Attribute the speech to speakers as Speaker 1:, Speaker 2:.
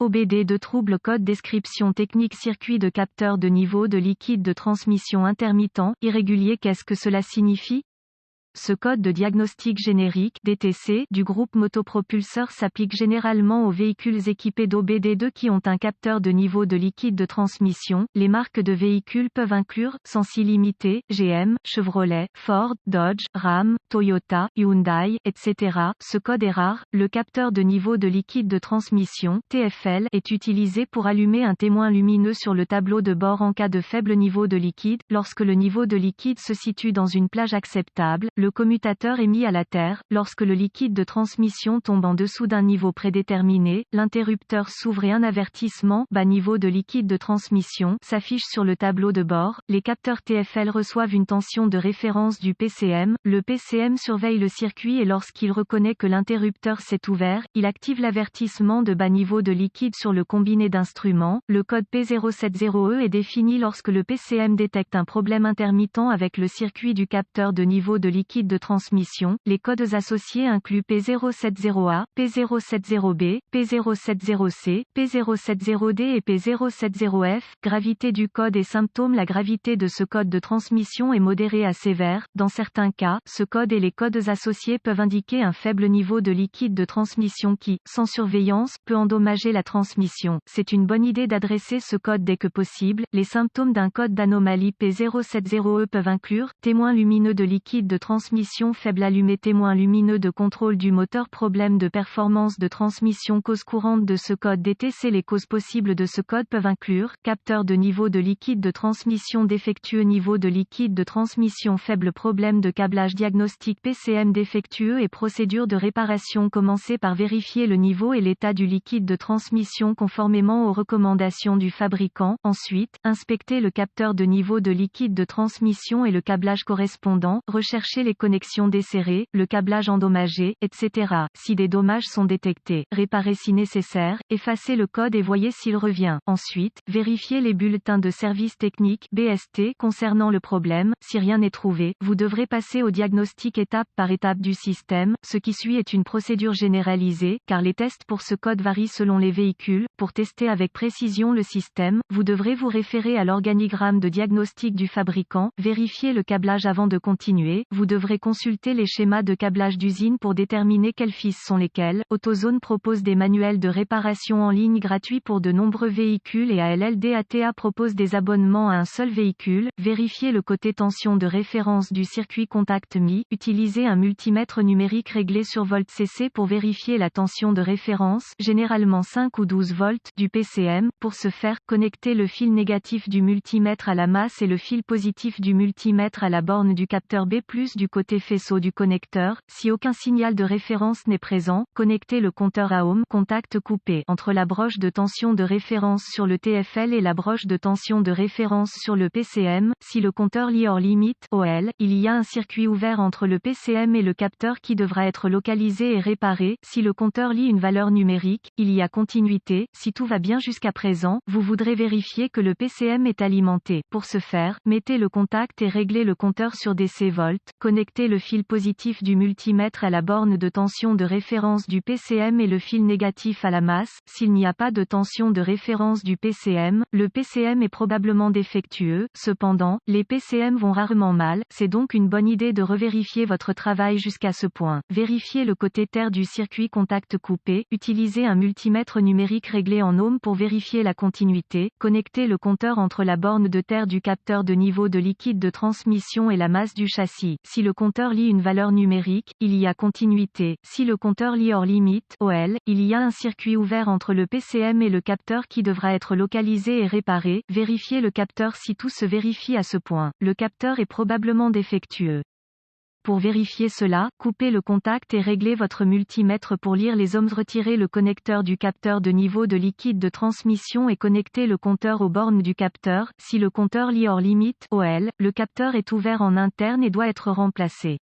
Speaker 1: OBD2 trouble code description technique circuit de capteur de niveau de liquide de transmission intermittent, irrégulier. Qu'est-ce que cela signifie? Ce code de diagnostic générique (DTC) du groupe motopropulseur s'applique généralement aux véhicules équipés d'OBD2 qui ont un capteur de niveau de liquide de transmission. Les marques de véhicules peuvent inclure Sensi Limited, GM, Chevrolet, Ford, Dodge, Ram, Toyota, Hyundai, etc. Ce code est rare. Le capteur de niveau de liquide de transmission (TFL) est utilisé pour allumer un témoin lumineux sur le tableau de bord en cas de faible niveau de liquide. Lorsque le niveau de liquide se situe dans une plage acceptable, le commutateur est mis à la terre. Lorsque le liquide de transmission tombe en dessous d'un niveau prédéterminé, l'interrupteur s'ouvre et un avertissement bas niveau de liquide de transmission s'affiche sur le tableau de bord. Les capteurs TFL reçoivent une tension de référence du PCM. Le PCM surveille le circuit et lorsqu'il reconnaît que l'interrupteur s'est ouvert, il active l'avertissement de bas niveau de liquide sur le combiné d'instruments. Le code P070E est défini lorsque le PCM détecte un problème intermittent avec le circuit du capteur de niveau de liquide de transmission. Les codes associés incluent P070A, P070B, P070C, P070D et P070F. Gravité du code et symptômes. La gravité de ce code de transmission est modérée à sévère. Dans certains cas, ce code et les codes associés peuvent indiquer un faible niveau de liquide de transmission qui, sans surveillance, peut endommager la transmission. C'est une bonne idée d'adresser ce code dès que possible. Les symptômes d'un code d'anomalie P070E peuvent inclure témoin lumineux de liquide de transmission faible allumé, témoin lumineux de contrôle du moteur, problème de performance de transmission. Cause courante de ce code DTC. Les causes possibles de ce code peuvent inclure capteur de niveau de liquide de transmission défectueux, niveau de liquide de transmission faible, problème de câblage, diagnostic PCM défectueux et procédure de réparation. Commencez par vérifier le niveau et l'état du liquide de transmission conformément aux recommandations du fabricant. Ensuite, inspectez le capteur de niveau de liquide de transmission et le câblage correspondant. Recherchez les connexions desserrées, le câblage endommagé, etc. Si des dommages sont détectés, réparez si nécessaire, effacez le code et voyez s'il revient. Ensuite, vérifiez les bulletins de service technique (BST) concernant le problème. Si rien n'est trouvé, vous devrez passer au diagnostic étape par étape du système. Ce qui suit est une procédure généralisée, car les tests pour ce code varient selon les véhicules. Pour tester avec précision le système, vous devrez vous référer à l'organigramme de diagnostic du fabricant, vérifier le câblage avant de continuer. Vous devrez consulter les schémas de câblage d'usine pour déterminer quels fils sont lesquels. AutoZone propose des manuels de réparation en ligne gratuits pour de nombreux véhicules et ALLDATA propose des abonnements à un seul véhicule. Vérifiez le côté tension de référence du circuit contact MI. Utilisez un multimètre numérique réglé sur volt CC pour vérifier la tension de référence, généralement 5 ou 12 volts, du PCM. Pour ce faire, connectez le fil négatif du multimètre à la masse et le fil positif du multimètre à la borne du capteur B+ du côté faisceau du connecteur. Si aucun signal de référence n'est présent, connectez le compteur à ohm, contact coupé, entre la broche de tension de référence sur le TFL et la broche de tension de référence sur le PCM. Si le compteur lit hors limite (OL), il y a un circuit ouvert entre le PCM et le capteur qui devra être localisé et réparé. Si le compteur lit une valeur numérique, il y a continuité. Si tout va bien jusqu'à présent, vous voudrez vérifier que le PCM est alimenté. Pour ce faire, mettez le contact et réglez le compteur sur DC volts. Connectez le fil positif du multimètre à la borne de tension de référence du PCM et le fil négatif à la masse. S'il n'y a pas de tension de référence du PCM, le PCM est probablement défectueux. Cependant, les PCM vont rarement mal, c'est donc une bonne idée de revérifier votre travail jusqu'à ce point. Vérifiez le côté terre du circuit contact coupé. Utilisez un multimètre numérique réglé en ohms pour vérifier la continuité. Connectez le compteur entre la borne de terre du capteur de niveau de liquide de transmission et la masse du châssis. Si le compteur lit une valeur numérique, il y a continuité. Si le compteur lit hors limite (OL), il y a un circuit ouvert entre le PCM et le capteur qui devra être localisé et réparé. Vérifiez le capteur. Si tout se vérifie à ce point, le capteur est probablement défectueux. Pour vérifier cela, coupez le contact et réglez votre multimètre pour lire les ohms. Retirez le connecteur du capteur de niveau de liquide de transmission et connectez le compteur aux bornes du capteur. Si le compteur lit hors limite (OL), le capteur est ouvert en interne et doit être remplacé.